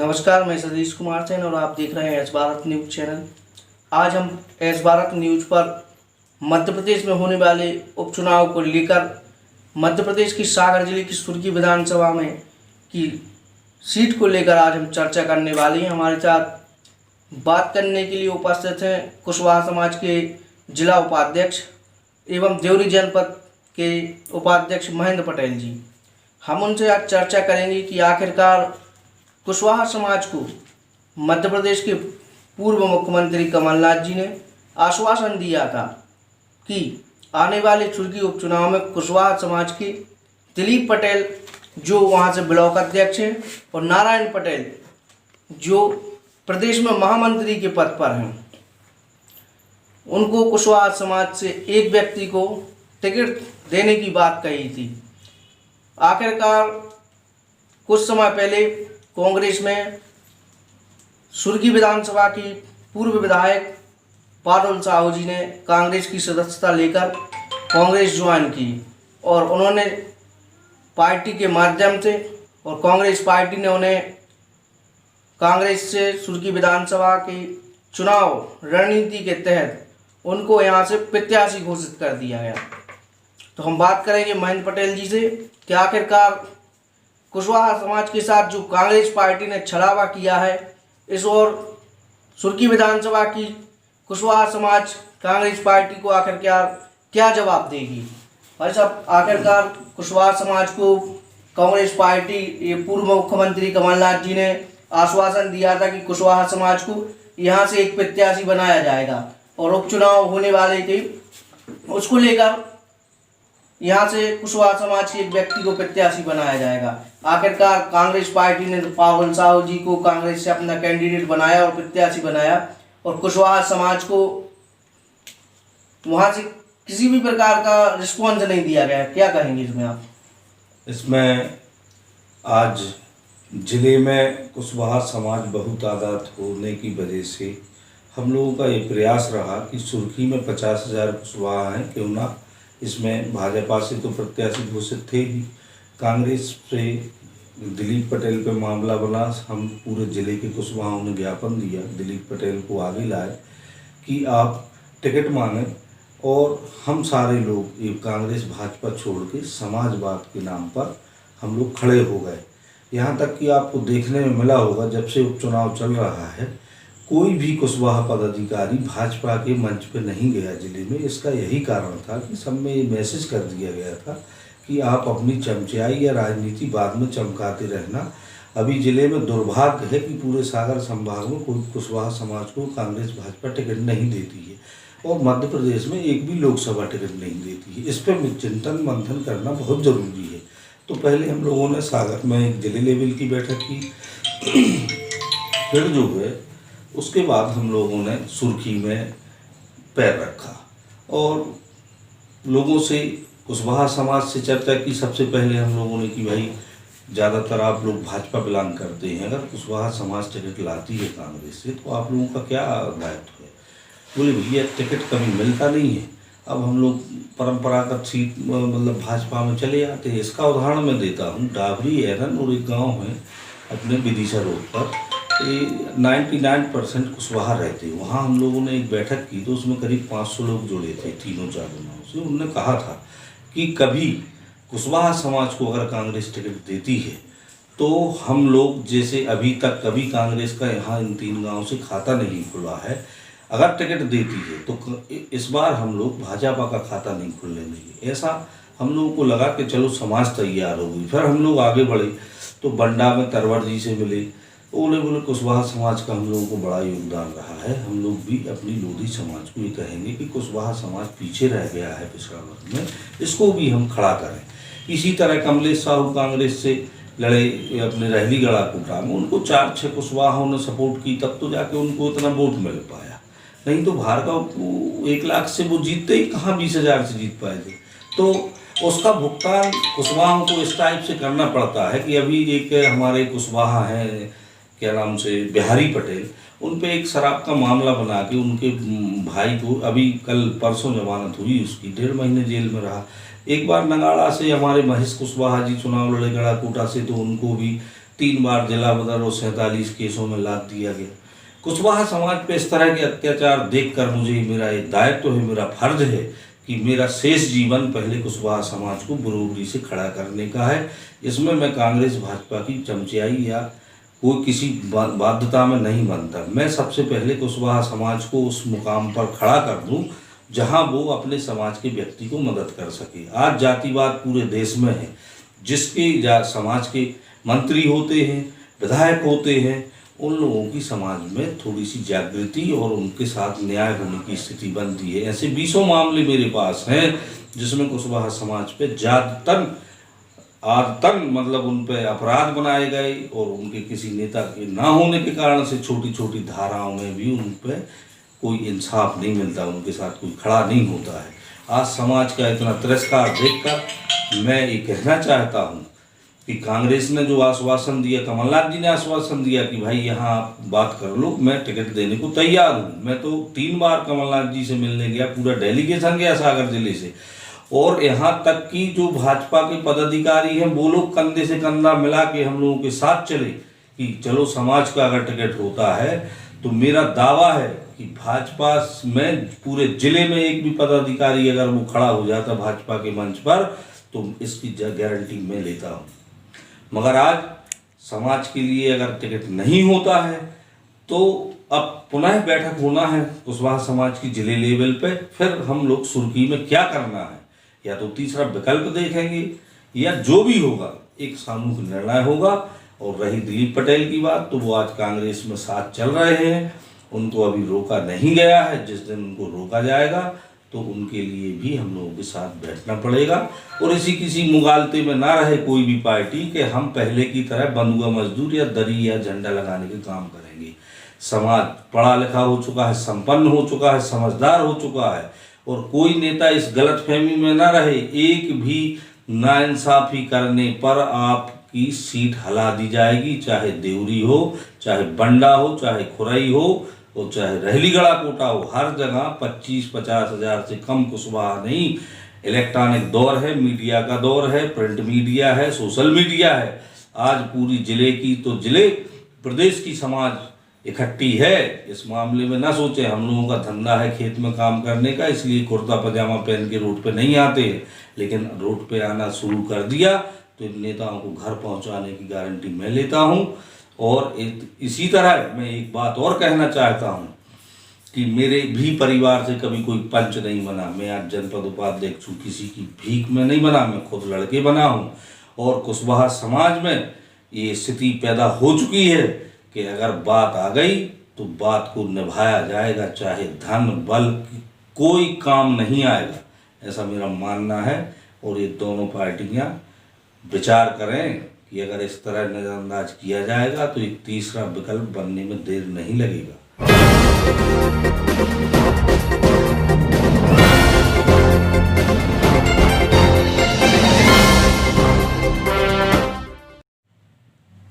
नमस्कार, मैं सतीश कुमार सेन और आप देख रहे हैं एच भारत न्यूज चैनल। आज हम एच भारत न्यूज पर मध्य प्रदेश में होने वाले उपचुनाव को लेकर मध्य प्रदेश की सागर जिले की सुरखी विधानसभा में की सीट को लेकर आज हम चर्चा करने वाले हैं। हमारे साथ बात करने के लिए उपस्थित हैं कुशवाहा समाज के जिला उपाध्यक्ष एवं देवरी जनपद के उपाध्यक्ष महेंद्र पटेल जी। हम उनसे आज चर्चा करेंगे कि आखिरकार कुशवाहा समाज को मध्य प्रदेश के पूर्व मुख्यमंत्री कमलनाथ जी ने आश्वासन दिया था कि आने वाले सुरखी उपचुनाव में कुशवाहा समाज के दिलीप पटेल जो वहां से ब्लॉक अध्यक्ष हैं और नारायण पटेल जो प्रदेश में महामंत्री के पद पर हैं, उनको कुशवाहा समाज से एक व्यक्ति को टिकट देने की बात कही थी। आखिरकार कुछ समय पहले कांग्रेस में सुरखी विधानसभा की पूर्व विधायक पारुल साहू जी ने कांग्रेस की सदस्यता लेकर कांग्रेस ज्वाइन की और उन्होंने पार्टी के माध्यम से और कांग्रेस पार्टी ने उन्हें कांग्रेस से सुरखी विधानसभा की चुनाव रणनीति के तहत उनको यहां से प्रत्याशी घोषित कर दिया गया। तो हम बात करेंगे महेंद्र पटेल जी से कि आखिरकार कुशवाहा समाज के साथ जो कांग्रेस पार्टी ने छलावा किया है, इस और सुरखी विधानसभा की कुशवाहा समाज कांग्रेस पार्टी को आखिरकार क्या जवाब देगी। भाई साहब, आखिरकार कुशवाहा समाज को कांग्रेस पार्टी ये पूर्व मुख्यमंत्री कमलनाथ जी ने आश्वासन दिया था कि कुशवाहा समाज को यहाँ से एक प्रत्याशी बनाया जाएगा और उपचुनाव होने वाले थे, उसको लेकर यहाँ से कुशवाहा समाज के एक व्यक्ति को प्रत्याशी बनाया जाएगा। आखिरकार कांग्रेस पार्टी ने पारुल साहू जी को कांग्रेस से अपना कैंडिडेट बनाया और प्रत्याशी बनाया और कुशवाहा समाज को वहां से किसी भी प्रकार का रिस्पॉन्स नहीं दिया गया। क्या कहेंगे इसमें आप? इसमें आज जिले में कुशवाहा समाज बहुतादाद होने की वजह से हम लोगों का ये प्रयास रहा कि सुर्खी में 50,000 कुशवाहा हैं, क्यों ना इसमें भाजपा से तो प्रत्याशी घोषित थे ही, कांग्रेस से दिलीप पटेल पे मामला बना। हम पूरे जिले के कुशवाहाओं ने ज्ञापन दिया, दिलीप पटेल को आगे लाए कि आप टिकट मांगें और हम सारे लोग ये कांग्रेस भाजपा छोड़ के समाजवाद के नाम पर हम लोग खड़े हो गए। यहाँ तक कि आपको देखने में मिला होगा, जब से उपचुनाव चल रहा है कोई भी कुशवाहा पदाधिकारी भाजपा के मंच पे नहीं गया जिले में। इसका यही कारण था कि सब में ये मैसेज कर दिया गया था कि आप अपनी चमचाई या राजनीति बाद में चमकाते रहना। अभी जिले में दुर्भाग्य है कि पूरे सागर संभाग में कोई कुशवाहा समाज को कांग्रेस भाजपा टिकट नहीं देती है और मध्य प्रदेश में एक भी लोकसभा टिकट नहीं देती है। इस पर चिंतन मंथन करना बहुत ज़रूरी है। तो पहले हम लोगों ने सागर में एक जिले लेवल की बैठक की, फिर जो है उसके बाद हम लोगों ने सुर्खी में पैर रखा और लोगों से कुशवाहा समाज से चर्चा की। सबसे पहले हम लोगों ने कि भाई ज़्यादातर आप लोग भाजपा बिलोंग करते हैं, अगर कुशवाहा समाज टिकट लाती है कांग्रेस से तो आप लोगों का क्या दायित्व है। बोले भैया टिकट कभी मिलता नहीं है, अब हम लोग परंपरागत सीट मतलब भाजपा में चले आते हैं। इसका उदाहरण मैं देता हूँ, डाबरी एरन और एक गाँव है अपने विदिशा रोड पर, 99% कुशवाहा रहते हैं। वहाँ हम लोगों ने एक बैठक की तो उसमें करीब 500 लोग जुड़े थे तीनों चारों गाँव से। उन्होंने कहा था कि कभी कुशवाहा समाज को अगर कांग्रेस टिकट देती है तो हम लोग, जैसे अभी तक कभी कांग्रेस का यहाँ इन 3 गाँव से खाता नहीं खुला है, अगर टिकट देती है तो इस बार हम लोग भाजपा का खाता नहीं खुलने देंगे। ऐसा हम लोगों को लगा कि चलो समाज तैयार हो गई। फिर हम लोग आगे बढ़े तो बंडा में तरवर जी से मिले, बोले कुशवाहा समाज का हम लोगों को बड़ा योगदान रहा है। हम लोग भी अपनी लोधी समाज को ये कहेंगे कि कुशवाहा समाज पीछे रह गया है पिछड़ा वर्ग में, इसको भी हम खड़ा करें। इसी तरह कमलेश साहू कांग्रेस से लड़े अपने रहली गढ़ा कोटा में, उनको 4-6 कुशवाहाओं ने सपोर्ट की, तब तो जाके उनको इतना वोट मिल पाया। नहीं तो भार्गव को 1 लाख से वो जीतते ही कहाँ 20,000 से जीत पाए थे। तो उसका भुगतान कुशवाहाओं को इस टाइप से करना पड़ता है कि अभी एक हमारे कुशवाहा हैं, क्या नाम से, बिहारी पटेल, उन पे एक शराब का मामला बना के उनके भाई को अभी कल परसों जमानत हुई, उसकी 1.5 महीने जेल में रहा। एक बार नगाड़ा से हमारे महेश कुशवाहा जी चुनाव लड़े गढ़ा कोटा से, तो उनको भी 3 बार जिला बदल और 47 केसों में लाद दिया गया। कुशवाहा समाज पे इस तरह के अत्याचार देखकर मुझे मेरा एक दायित्व है, मेरा फर्ज है कि मेरा शेष जीवन पहले कुशवाहा समाज को बरोबरी से खड़ा करने का है। इसमें मैं कांग्रेस भाजपा की चमचाई या कोई किसी बाध्यता में नहीं बनता। मैं सबसे पहले कुशवाहा समाज को उस मुकाम पर खड़ा कर दूं जहां वो अपने समाज के व्यक्ति को मदद कर सके। आज जातिवाद पूरे देश में है, जिसके समाज के मंत्री होते हैं, विधायक होते हैं, उन लोगों की समाज में थोड़ी सी जागृति और उनके साथ न्याय होने की स्थिति बनती है। ऐसे 20 मामले मेरे पास हैं जिसमें कुशवाहा समाज पे आदतन मतलब उन पे अपराध बनाए गए और उनके किसी नेता के ना होने के कारण से छोटी छोटी धाराओं में भी उन पे कोई इंसाफ नहीं मिलता, उनके साथ कोई खड़ा नहीं होता है। आज समाज का इतना तिरस्कार देखकर मैं ये कहना चाहता हूँ कि कांग्रेस ने जो आश्वासन दिया, कमलनाथ जी ने आश्वासन दिया कि भाई यहाँ आप बात कर लो, मैं टिकट देने को तैयार हूँ। मैं तो 3 बार कमलनाथ जी से मिलने गया, पूरा डेलीगेशन गया सागर जिले से, और यहाँ तक कि जो भाजपा के पदाधिकारी हैं वो लोग कंधे से कंधा मिला के हम लोगों के साथ चले कि चलो समाज का अगर टिकट होता है तो मेरा दावा है कि भाजपा में पूरे जिले में एक भी पदाधिकारी अगर वो खड़ा हो जाता भाजपा के मंच पर तो इसकी गारंटी मैं लेता हूँ। मगर आज समाज के लिए अगर टिकट नहीं होता है तो अब पुनः बैठक होना है कुशवाहा समाज की जिले लेवल पे। फिर हम लोग सुर्खी में क्या करना है, या तो तीसरा विकल्प देखेंगे या जो भी होगा एक सामूहिक निर्णय होगा। और रही दिलीप पटेल की बात, तो वो आज कांग्रेस में साथ चल रहे हैं, उनको अभी रोका नहीं गया है। जिस दिन उनको रोका जाएगा तो उनके लिए भी हम लोगों के साथ बैठना पड़ेगा और इसी किसी मुगालते में ना रहे कोई भी पार्टी कि हम पहले की तरह बंधुआ मजदूर या दरी या झंडा लगाने के काम करेंगे। समाज पढ़ा लिखा हो चुका है, संपन्न हो चुका है, समझदार हो चुका है और कोई नेता इस गलतफहमी में ना रहे एक भी नाइंसाफी करने पर आपकी सीट हला दी जाएगी, चाहे देवरी हो, चाहे बंडा हो, चाहे खुरई हो और चाहे रहलीगढ़ा कोटा हो। हर जगह 25-50 हज़ार से कम कुशवाहा नहीं। इलेक्ट्रॉनिक दौर है, मीडिया का दौर है, प्रिंट मीडिया है, सोशल मीडिया है। आज पूरी जिले की तो जिले प्रदेश की समाज इकट्ठी है। इस मामले में ना सोचें, हम लोगों का धंधा है खेत में काम करने का, इसलिए कुर्ता पजामा पहन के रोड पे नहीं आते हैं, लेकिन रोड पे आना शुरू कर दिया तो इन नेताओं को घर पहुंचाने की गारंटी मैं लेता हूं। और इसी तरह मैं एक बात और कहना चाहता हूं कि मेरे भी परिवार से कभी कोई पंच नहीं बना। मैं आज जनपद उपाध्यक्ष हूँ, किसी की भीख में नहीं बना, मैं खुद लड़के बना हूँ। और कुशवाहा समाज में ये स्थिति पैदा हो चुकी है कि अगर बात आ गई तो बात को निभाया जाएगा, चाहे धन बल कोई काम नहीं आएगा, ऐसा मेरा मानना है। और ये दोनों पार्टियां विचार करें कि अगर इस तरह नज़रअंदाज किया जाएगा तो एक तीसरा विकल्प बनने में देर नहीं लगेगा।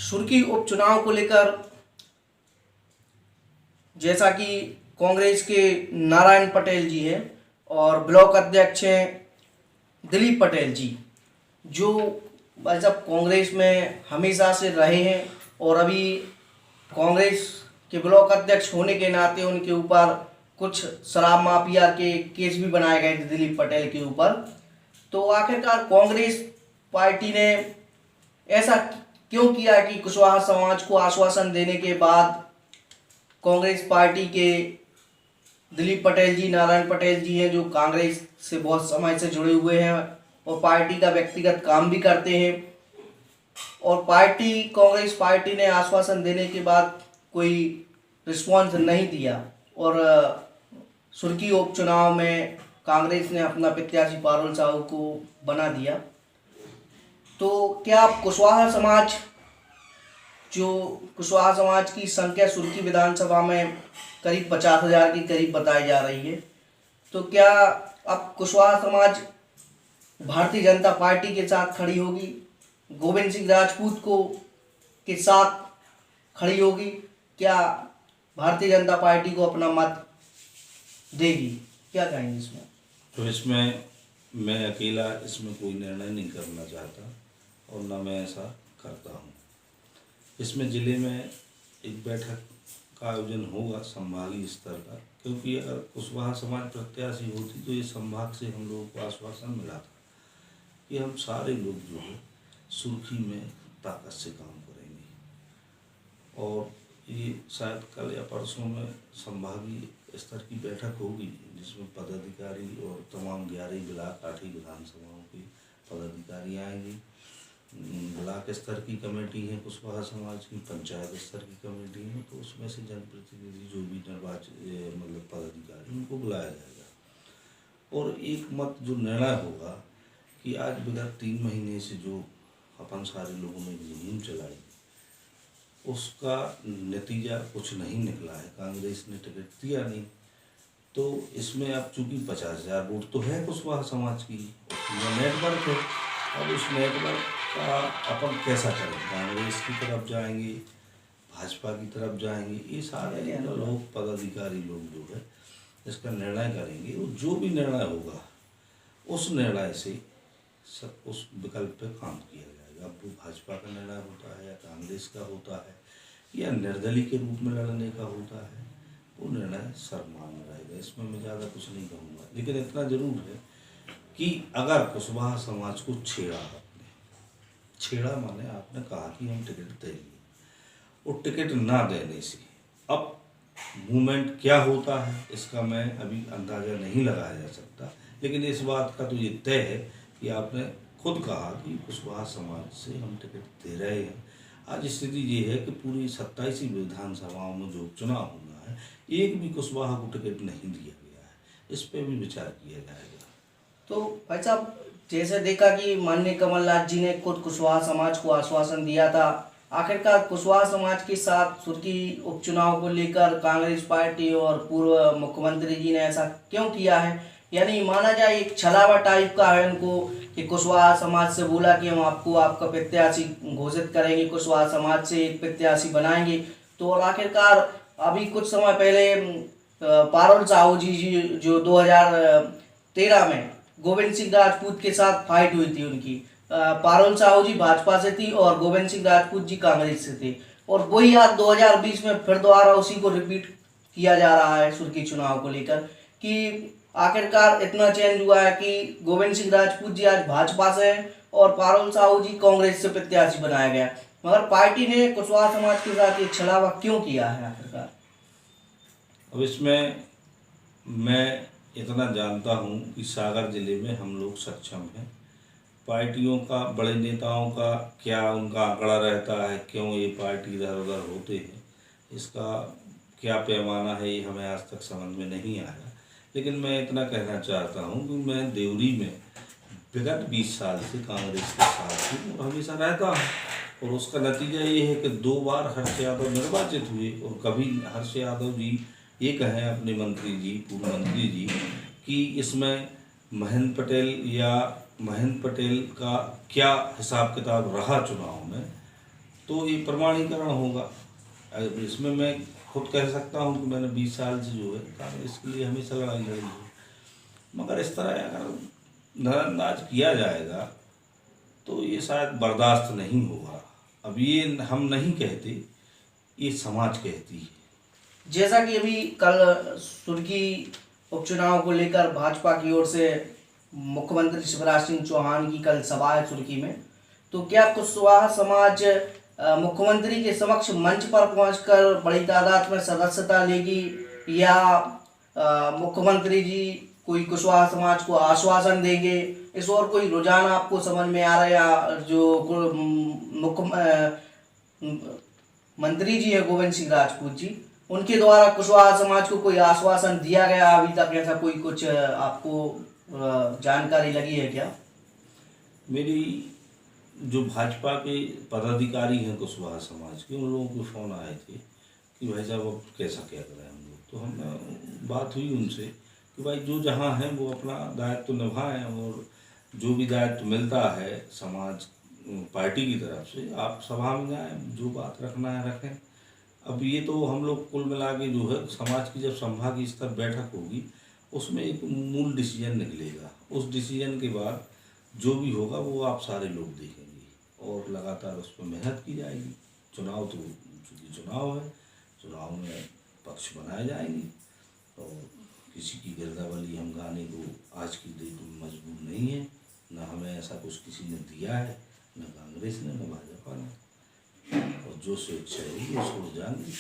सुर्खी उपचुनाव को लेकर जैसा कि कांग्रेस के नारायण पटेल जी हैं और ब्लॉक अध्यक्ष हैं दिलीप पटेल जी, जो भाई साहब कांग्रेस में हमेशा से रहे हैं और अभी कांग्रेस के ब्लॉक अध्यक्ष होने के नाते उनके ऊपर कुछ शराब माफिया के केस भी बनाए गए थे दिलीप पटेल के ऊपर। तो आखिरकार कांग्रेस पार्टी ने ऐसा क्यों किया कि कुशवाहा समाज को आश्वासन देने के बाद कांग्रेस पार्टी के दिलीप पटेल जी, नारायण पटेल जी हैं जो कांग्रेस से बहुत समय से जुड़े हुए हैं और पार्टी का व्यक्तिगत काम भी करते हैं, और कांग्रेस पार्टी ने आश्वासन देने के बाद कोई रिस्पॉन्स नहीं दिया और सुर्खी उपचुनाव में कांग्रेस ने अपना प्रत्याशी पारुल साहू को बना दिया। तो क्या कुशवाहा समाज की संख्या सुर्खी विधानसभा में करीब 50,000 के करीब बताई जा रही है, तो क्या अब कुशवाहा समाज भारतीय जनता पार्टी के साथ खड़ी होगी, गोविंद सिंह राजपूत के साथ खड़ी होगी? क्या भारतीय जनता पार्टी को अपना मत देगी? क्या कहेंगे इसमें? तो इसमें मैं अकेला इसमें कोई निर्णय नहीं करना चाहता और ना मैं ऐसा करता हूँ। इसमें ज़िले में एक बैठक का आयोजन होगा संभागीय स्तर का, क्योंकि अगर कुशवाहा समाज प्रत्याशी होती तो ये संभाग से हम लोगों को आश्वासन मिला था कि हम सारे लोग जो है सुर्खी में ताकत से काम करेंगे। और ये शायद कल या परसों में संभागीय स्तर की बैठक होगी, जिसमें पदाधिकारी और तमाम 11 ब्लॉक 8 विधानसभाओं के पदाधिकारी आएंगे। ब्लॉक स्तर की कमेटी है कुशवाहा समाज की, पंचायत स्तर की कमेटी है, तो उसमें से जनप्रतिनिधि जो भी निर्वाचित मतलब पदाधिकारी उनको बुलाया जाएगा। और एक मत जो निर्णय होगा कि आज विगत 3 महीने से जो अपन सारे लोगों ने मुहिम चलाई, उसका नतीजा कुछ नहीं निकला है, कांग्रेस ने टिकट दिया नहीं। तो इसमें अब चूंकि 50,000 वोट तो है कुशवाहा समाज की, उसमें नेटवर्क है। अब उस नेटवर्क का अपन कैसा करें, कांग्रेस की तरफ जाएंगे, भाजपा की तरफ जाएंगे, ये सारे लोग पदाधिकारी लोग जो है इसका निर्णय करेंगे। और जो भी निर्णय होगा उस निर्णय से सब उस विकल्प पे काम किया जाएगा। अब वो भाजपा का निर्णय होता है या कांग्रेस का होता है या निर्दलीय के रूप में लड़ने का होता है, वो निर्णय सर्वमान्य रहेगा। इसमें मैं ज़्यादा कुछ नहीं कहूँगा, लेकिन इतना ज़रूर है कि अगर कुशवाहा समाज को छेड़ा माने आपने कहा कि हम टिकट देंगे, और टिकट ना देने से अब मूवमेंट क्या होता है इसका मैं अभी अंदाज़ा नहीं लगाया जा सकता। लेकिन इस बात का तो ये तय है कि आपने खुद कहा कि कुशवाहा समाज से हम टिकट दे रहे हैं। आज स्थिति ये है कि पूरी 27 विधानसभाओं में जो चुनाव होना है, एक भी कुशवाहा को टिकट नहीं दिया गया है। इस पे भी विचार किया जाएगा। तो भाई साहब, जैसे देखा कि माननीय कमलनाथ जी ने खुद कुशवाहा समाज को आश्वासन दिया था, आखिरकार कुशवाहा समाज के साथ सुर्खी उपचुनाव को लेकर कांग्रेस पार्टी और पूर्व मुख्यमंत्री जी ने ऐसा क्यों किया है? यानी माना जाए एक छलावा टाइप का है उनको कि कुशवाहा समाज से बोला कि हम आपको आपका प्रत्याशी घोषित करेंगे, कुशवाहा समाज से एक प्रत्याशी बनाएंगे। तो और आखिरकार अभी कुछ समय पहले पारुल साहू जी जो 2013 में गोविंद सिंह राजपूत के साथ फाइट हुई थी उनकी, पारुल साहू जी भाजपा से थी और गोविंद सिंह राजपूत जी कांग्रेस से थे। और वही आज 2020 में फिर दोबारा उसी को रिपीट किया जा रहा है सुर्खी चुनाव को लेकर कि आखिरकार इतना चेंज हुआ है कि गोविंद सिंह राजपूत जी आज भाजपा से हैं और पारुल साहू जी कांग्रेस से प्रत्याशी बनाया गया। मगर पार्टी ने कुशवाहा समाज के साथ ये छलावा क्यों किया है आखिरकार? अब इसमें मैं इतना जानता हूँ कि सागर जिले में हम लोग सक्षम हैं। पार्टियों का, बड़े नेताओं का क्या उनका आंकड़ा रहता है, क्यों ये पार्टी इधर उधर होते हैं, इसका क्या पैमाना है ये हमें आज तक समझ में नहीं आया। लेकिन मैं इतना कहना चाहता हूँ कि मैं देवरी में विगत 20 साल से कांग्रेस के साथ हूँ और हमेशा रहता हूँ। और उसका नतीजा ये है कि 2 बार हर्ष यादव निर्वाचित हुए, और कभी हर्ष यादव जी ये कहें अपने मंत्री जी, पूर्व मंत्री जी, कि इसमें महेंद्र पटेल का क्या हिसाब किताब रहा चुनाव में, तो ये प्रमाणीकरण होगा। इसमें मैं खुद कह सकता हूँ कि मैंने 20 साल से जो है कांग्रेस के लिए हमेशा लड़ाई लड़ी है। मगर इस तरह अगर नजरअंदाज किया जाएगा तो ये शायद बर्दाश्त नहीं होगा। अब ये हम नहीं कहते, ये समाज कहती है। जैसा कि अभी कल सुर्खी उपचुनाव को लेकर भाजपा की ओर से मुख्यमंत्री शिवराज सिंह चौहान की कल सभा है सुर्खी में, तो क्या कुशवाहा समाज मुख्यमंत्री के समक्ष मंच पर पहुंचकर बड़ी तादाद में सदस्यता लेगी, या मुख्यमंत्री जी कोई कुशवाहा समाज को आश्वासन देंगे? इस और कोई रुझान आपको समझ में आ रहा है? या जो मंत्री जी है गोविंद सिंह राजपूत जी, उनके द्वारा कुशवाहा समाज को कोई आश्वासन दिया गया अभी तक, ऐसा कोई कुछ आपको जानकारी लगी है क्या? मेरी जो भाजपा के पदाधिकारी हैं कुशवाहा समाज के, उन लोगों के फ़ोन आए थे कि भाई साहब अब कैसा क्या करें हम लोग। तो हमने बात हुई उनसे कि भाई जो जहाँ हैं वो अपना दायित्व निभाएं, और जो भी दायित्व मिलता है समाज पार्टी की तरफ से, आप सभा में जाएँ, जो बात रखना है रखें। अब ये तो हम लोग कुल मिला के जो है समाज की जब संभागीय स्तर बैठक होगी उसमें एक मूल डिसीजन निकलेगा। उस डिसीजन के बाद जो भी होगा वो आप सारे लोग देखेंगे और लगातार उस पर मेहनत की जाएगी। चुनाव तो चूँकि चुनाव है, चुनाव में पक्ष बनाए जाएंगे और किसी की गिरदावली हम गाने को आज की डेट में मजबूर नहीं है, न हमें ऐसा कुछ किसी ने दिया है, न कांग्रेस ने, न भाजपा ने, और जो स्वेच्छा है उसको जाएंगे।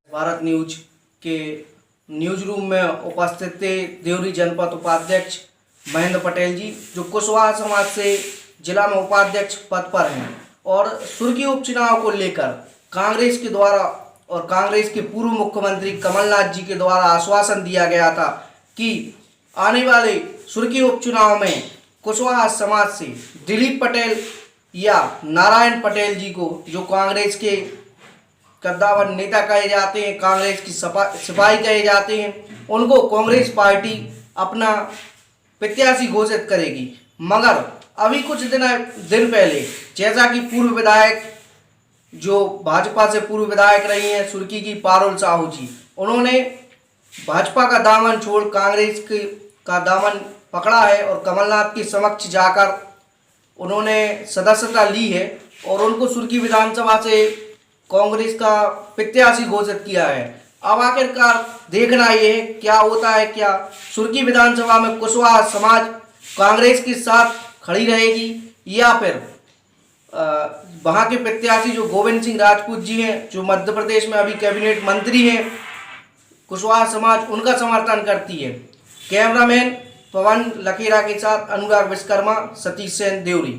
भारत न्यूज के न्यूज रूम में उपस्थित थे देवरी जनपद उपाध्यक्ष महेंद्र पटेल जी, जो कुशवाहा समाज से जिला में उपाध्यक्ष पद पर हैं, और सुर्खी उपचुनाव को लेकर कांग्रेस के द्वारा और कांग्रेस के पूर्व मुख्यमंत्री कमलनाथ जी के द्वारा आश्वासन दिया गया था कि आने वाले सुर्खी उपचुनाव में कुशवाहा समाज से दिलीप पटेल या नारायण पटेल जी को, जो कांग्रेस के कद्दावर नेता कहे जाते हैं, कांग्रेस की सिपाही कहे जाते हैं, उनको कांग्रेस पार्टी अपना प्रत्याशी घोषित करेगी। मगर अभी कुछ दिन पहले, जैसा कि पूर्व विधायक जो भाजपा से पूर्व विधायक रही हैं सुर्खी की पारुल साहू जी, उन्होंने भाजपा का दामन छोड़ कांग्रेस का दामन पकड़ा है और कमलनाथ के समक्ष जाकर उन्होंने सदस्यता ली है और उनको सुर्खी विधानसभा से कांग्रेस का प्रत्याशी घोषित किया है। अब आखिरकार देखना ये है क्या होता है, क्या सुर्खी विधानसभा में कुशवाहा समाज कांग्रेस के साथ खड़ी रहेगी या फिर वहाँ के प्रत्याशी जो गोविंद सिंह राजपूत जी हैं, जो मध्य प्रदेश में अभी कैबिनेट मंत्री हैं, कुशवाहा समाज उनका समर्थन करती है। कैमरामैन पवन लखेरा के साथ अनुराग विश्वकर्मा, सतीश सेन, देवरी।